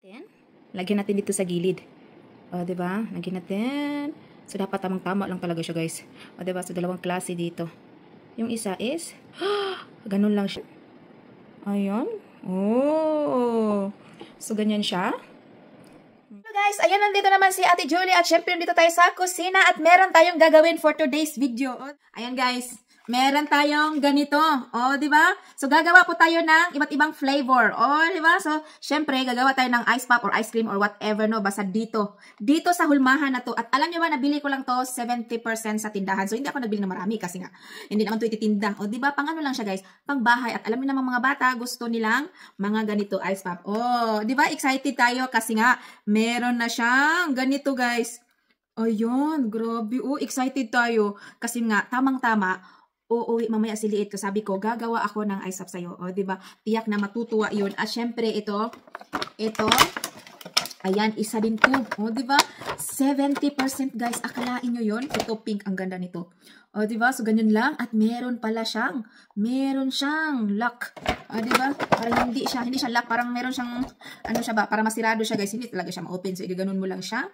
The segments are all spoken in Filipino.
Then, lagyan natin dito sa gilid. O, diba? Lagyan natin. So, dapat tamang-tama lang talaga siya, guys. O, diba? So, dalawang klase dito. Yung isa is, ganun lang siya. Ayan. Oh. So, ganyan siya. Hello guys, ayan, nandito naman si Ate Julie at syempre nandito tayo sa kusina at meron tayong gagawin for today's video. Ayan guys, meron tayong ganito. O, di ba? So, gagawa po tayo ng iba't ibang flavor. O, di ba? So, syempre, gagawa tayo ng ice pop or ice cream or whatever, no? Basta dito. Dito sa hulmahan na to. At alam nyo ba, nabili ko lang to 70% sa tindahan. So, hindi ako nabili na marami kasi nga, hindi naman to ititinda. O, di ba? Pang ano lang siya, guys? Pang bahay. At alam nyo naman mga bata, gusto nilang mga ganito ice pop. O, di ba? Excited tayo kasi nga, meron na siyang ganito, guys. Ayun, grabe. Oh, excited tayo. Kasi nga, tamang-tama, uuwi mamaya si Liit ko. Sabi ko, gagawa ako ng ice pop sa'yo. O, diba? Tiyak na matutuwa yun. At syempre, ito, ayan, isa din to. O, diba? 70% guys. Akalain nyo yun? Ito, pink. Ang ganda nito. O, diba? So, ganyan lang. At meron siyang lock. O, diba? Parang hindi siya lock. Parang meron siyang, ano siya ba? Para masirado siya guys. Hindi talaga siya ma-open. So, igaganon mo lang siya.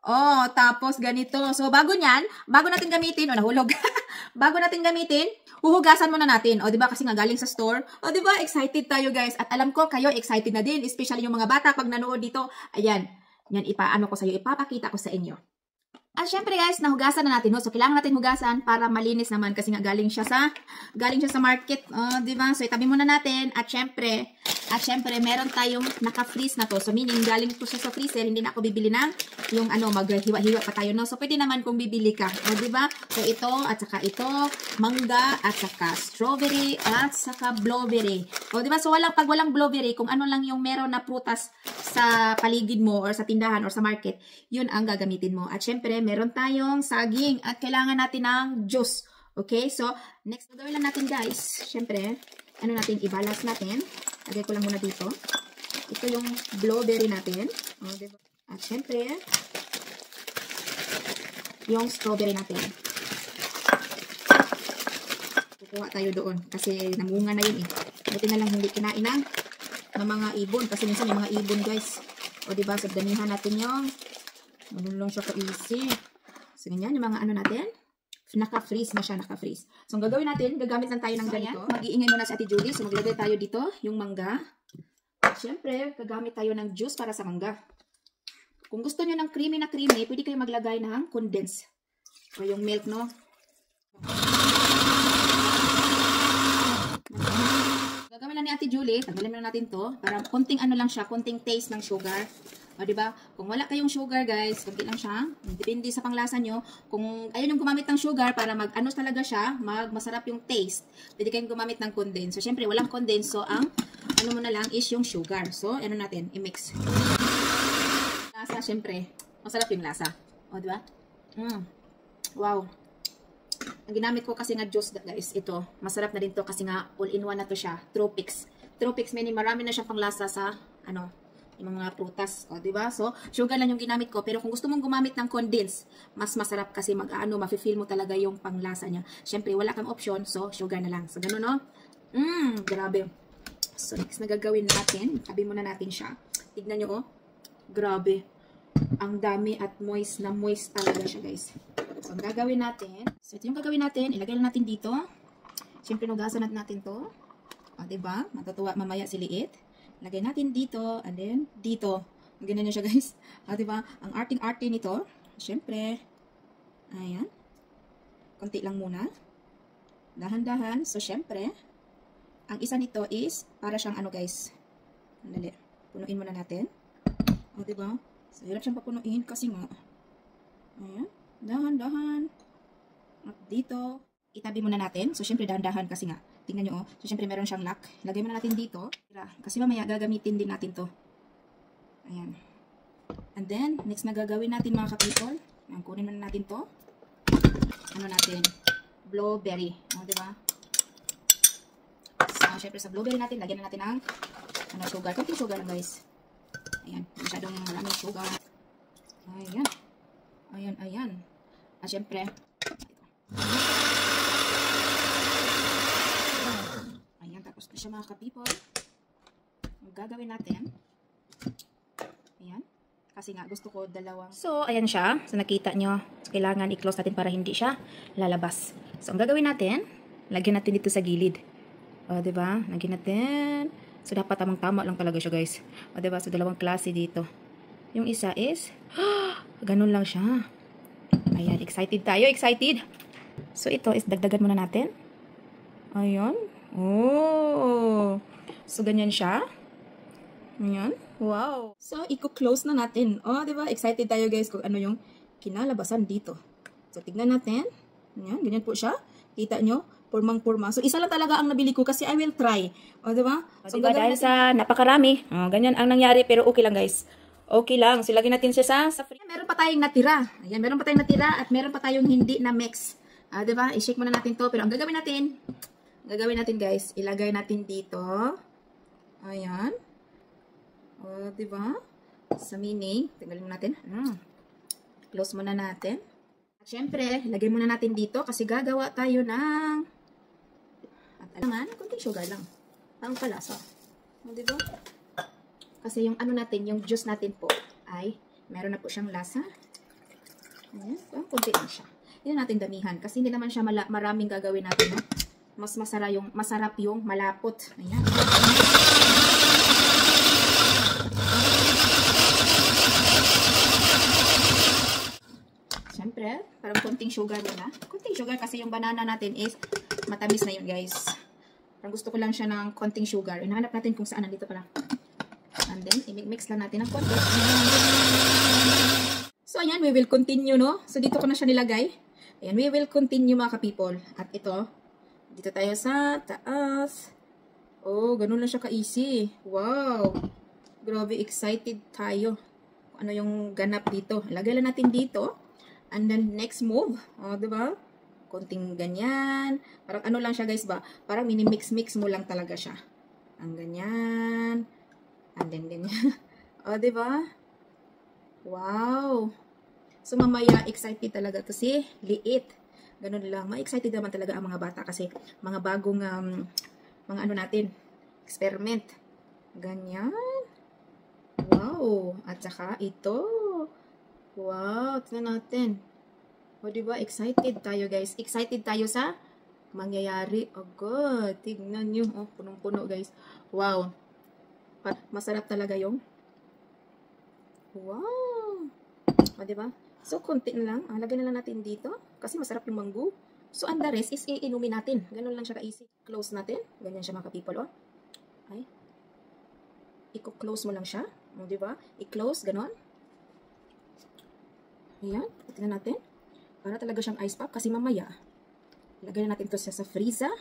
Oh, tapos ganito. So, bago natin gamitin, nahulog. Bago natin gamitin, huhugasan muna natin. O, diba? Kasi nga galing sa store. O, diba? Excited tayo, guys. At alam ko, kayo excited na din. Especially yung mga bata pag nanood dito. Ayan. Yan, ipapakita ko sa inyo. At syempre guys, nahugasan na natin. No? So, kailangan natin hugasan para malinis naman kasi nga galing siya sa market. Diba? So, itabi muna natin. At syempre, meron tayong naka-freeze na to. So, meaning, galing to siya sa freezer. Hindi na ako bibili ng yung maghiwa-hiwa pa tayo. No? So, pwede naman kung bibili ka. O, diba? So, ito, at saka ito, mangga, at saka strawberry, at saka blueberry. O, diba? So, pag walang blueberry, kung ano lang yung meron na prutas sa paligid mo or sa tindahan or sa market, yun ang gagamitin mo. At syempre, meron tayong saging at kailangan natin ng juice. Okay? So, next, gagawin lang natin guys. Syempre, ibalas natin. Lagay ko lang muna dito. Ito yung blueberry natin. O, diba? At syempre, yung strawberry natin. Kukuha tayo doon kasi namunga na yun eh. Buti na lang hindi kinain ng mga ibon. Kasi minsan may mga ibon guys. O diba, so damihan natin yung lang siya ka-easy. So, ganyan, yung mga natin, naka-freeze na siya, naka-freeze. So, ang gagawin natin, gagamit lang tayo ng ganito. Mag-iingay muna si Ate Julie. So, maglagay tayo dito, yung mangga. At syempre, gagamit tayo ng juice para sa mangga. Kung gusto nyo ng creamy na creamy, pwede kayo maglagay ng condense. O yung milk, no? Gagawin lang ni Ate Julie, tanggalin na natin to, para konting lang siya, konting taste ng sugar. O, diba? Kung wala kayong sugar, guys, kunti lang siya. Depende sa panglasa nyo. Kung ayaw yung gumamit ng sugar para talaga siya, masarap yung taste, pwede kayong gumamit ng condense. So, syempre, walang condense. So, ang mo na lang is yung sugar. So, natin, i-mix. Lasa, syempre, masarap yung lasa. O, diba? Wow. Ang ginamit ko kasi nga juice, guys, ito. Masarap na din to kasi nga all-in-one na to siya. Tropix. Tropix, meaning marami na siya panglasa sa, yung mga prutas. O, diba? So, sugar lang yung ginamit ko. Pero kung gusto mong gumamit ng condense, mas masarap kasi mafe-feel mo talaga yung panglasa niya. Siyempre, wala kang option. So, sugar na lang. So, ganun, no? Grabe. So, next na gagawin natin. Tabi muna natin siya. Tignan nyo, oh. Grabe. Ang dami at moist na moist talaga siya, guys. So, ang gagawin natin. So, ito yung gagawin natin. Ilagay lang natin dito. Siyempre, nugasan natin to. O, diba? Matutuwa mamaya si Liit. Lagay natin dito, and then, dito. Ganyan niya siya, guys. Diba? Ang arting-arting nito, syempre, ayan. Konti lang muna. Dahan-dahan. So, syempre, ang isa nito is, para siyang guys. Andali. Punuin muna natin. Diba? So, hirap siyang papunuin kasi nga, ayan. Dahan-dahan. At dito, itabi muna natin. So, syempre, dahan-dahan kasi nga. Tingnan nyo, oh. So, syempre, meron siyang lock. Lagay muna natin dito. Kasi mamaya, gagamitin din natin to. Ayan. And then, next na gagawin natin, mga kapitol. Ayan, kunin muna natin to. Natin? Blueberry. O, diba? So, syempre, sa blueberry natin, lagyan na natin ang sugar. Kunting sugar lang, guys. Ayan. Masyadong maraming sugar. Ayan. Ayan. At syempre, tapos na siya, mga ka-people. Ang gagawin natin, Ayan. Kasi nga, gusto ko dalawang. So, ayan siya. So, nakita nyo. So, kailangan i-close natin para hindi siya lalabas. So, ang gagawin natin, lagyan natin dito sa gilid. O, diba? Lagyan natin. So, dapat tamang-tama lang talaga siya, guys. O, diba? So, dalawang klase dito. Yung isa is, ganun lang siya. Ayan, excited tayo. Excited. So, ito is dagdagan muna natin. Ayan. Oh. So, ganyan siya. Ayan. Wow. So, i-close na natin. Oh, di ba? Excited tayo guys kung ano yung kinalabasan dito. So, tignan natin. Ayan, ganyan po siya. Kita nyo? Purmang-purma. So, isa lang talaga ang nabili ko kasi I will try. O, di ba? So, diba, dahil sa napakarami, ganyan ang nangyari pero okay lang guys. Okay lang. So, lagyan natin siya sa free. Meron pa tayong natira. Ayan, meron pa tayong natira at meron pa tayong hindi na mix. Di ba? I-shake muna natin to. Pero ang gagawin natin guys, ilagay natin dito. Ayan. O, diba? Sa mini, tingnan natin. Close muna natin. At syempre, lagay muna natin dito kasi gagawa tayo ng at alangan, kunting sugar lang. Ang palasa. O, diba? Kasi yung ano natin, yung juice natin po ay meron na po siyang lasa. Ayan. So, kunti lang siya. Hindi natin damihan kasi hindi naman siya maraming gagawin natin. No? Mas masarap yung malapot. Ayan. Siyempre, parang konting sugar muna. Konting sugar kasi yung banana natin is matamis na yun, guys. Parang gusto ko lang siya ng konting sugar. Hinahanap natin kung saan. Nandito pala. And then, i-mix lang natin ng konti. So, ayan, we will continue, no? So, dito ko na siya nilagay. Ayan, we will continue, mga ka-people. At ito, dito tayo sa taas. Oh, ganun lang siya ka-easy. Wow! Grabe, excited tayo. Ano yung ganap dito. Lagay lang natin dito. And then, next move. O, diba? Konting ganyan. Parang ano lang siya, guys ba? Parang mini-mix-mix mo lang talaga siya. Ang ganyan. And then, ganyan. O, diba? Wow! So, mamaya, excited talaga. Kasi, liit. Ganun lang. Ma-excited naman talaga ang mga bata. Kasi, mga bagong, mga ano natin, experiment. Ganyan. Wow! At saka, ito. Wow, tingnan natin. O, diba? Excited tayo, guys. Excited tayo sa mangyayari. Oh, God. Tignan nyo. Oh, punong-puno, guys. Wow. Masarap talaga yung. Wow. O, diba? So, konti na lang. Lagyan na lang natin dito. Kasi masarap yung manggo. So, and the rest is iinumin natin. Ganun lang siya ka-easy. Close natin. Ganyan siya, mga ka-people, oh. Ay. I-close mo lang siya. O, diba? I-close, ganun. Ayan, tingnan natin. Para talaga siyang ice pop kasi mamaya, lagyan na natin ito sa freezer.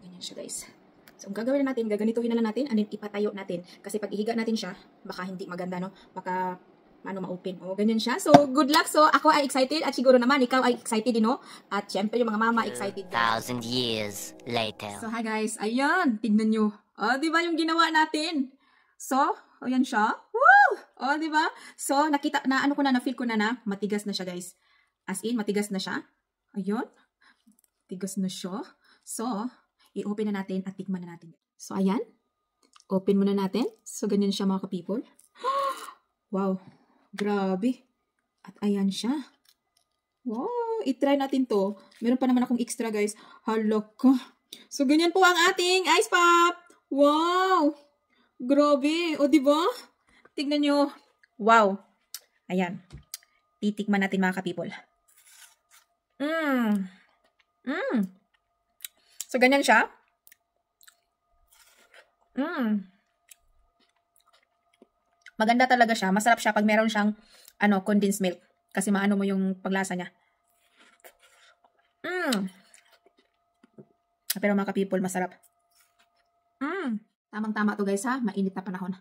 Ganyan siya, guys. So, ang gagawin na natin, gaganituhin na lang natin, and then ipatayo natin. Kasi pag ihiga natin siya, baka hindi maganda, no? Baka, ma-open. O, ganyan siya. So, good luck. So, ako ay excited at siguro naman, ikaw ay excited din, no? At syempre, yung mga mama excited. 2,000 years later. So, hi guys. Ayan, tignan nyo. O, diba yung ginawa natin? So, ayan siya. Woo! O, diba? So, nakita, na ano ko na, na-feel ko na matigas na siya, guys. As in, matigas na siya. Ayun. Tigas na siya. So, i-open na natin at tikman na natin. So, ayan. Open muna natin. So, ganyan siya, mga ka-people. Wow. Grabe. At ayan siya. Wow. I-try natin to. Meron pa naman akong extra, guys. Haloko. So, ganyan po ang ating ice pop. Wow. Grabe. O, diba? Tignan nyo. Wow. Ayan. Titikman natin, mga ka-people. So, ganyan siya. Maganda talaga siya. Masarap siya pag meron siyang condensed milk. Kasi maano mo yung paglasa niya. Pero mga ka-people, masarap. Tamang-tama to, guys, ha? Mainit na panahon.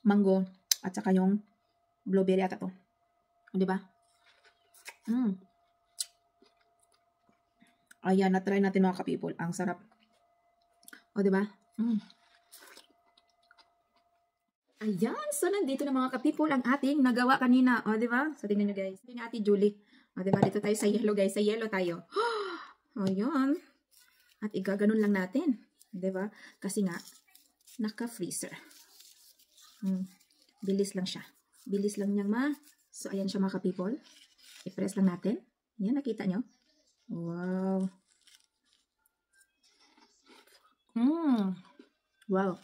Mango. At saka yung blueberry ata to. O, diba? Ayan, na-try natin, mga ka-people. Ang sarap. O, diba? Ayan. So, nandito na, mga ka-people, ang ating nagawa kanina. O, diba? So, tingnan nyo, guys. Ito ni Ate Julie. O, diba? Dito tayo sa yellow, guys. Sa yellow tayo. Ayan. At igaganon lang natin. Diba? Kasi nga, naka-freezer. Bilis lang siya. Bilis lang niyang So, ayan siya mga ka-people. I-press lang natin. Yan, nakita nyo? Wow. Wow.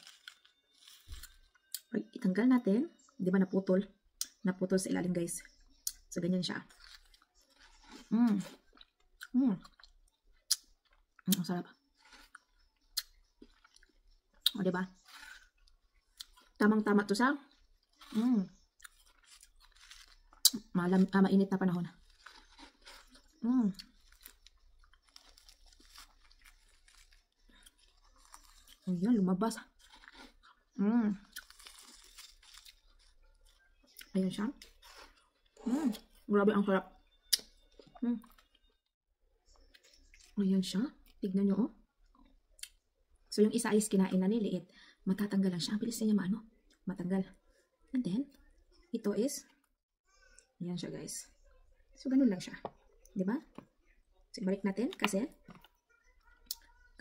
Pag itanggal natin, di ba naputol? Naputol sa ilalim, guys. So, ganyan siya. Ang sarap. O, diba? Tamang-tama to sa mainit na panahon. Ayan, lumabas. Ayan siya. Grabe ang sarap. Ayan siya. Tignan nyo, oh. So, yung isa is kinain na niliit. Matatanggal lang siya. Ang bilis niya matanggal. And then, ito is, ayan siya, guys. So, ganun lang siya. Diba? So, balik natin kasi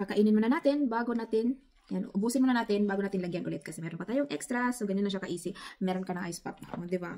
kakainin muna natin bago natin, yan, ubusin muna natin bago natin lagyan ulit kasi meron pa tayong extra. So, ganun lang siya ka-easy. Meron ka ng ice pop. Diba?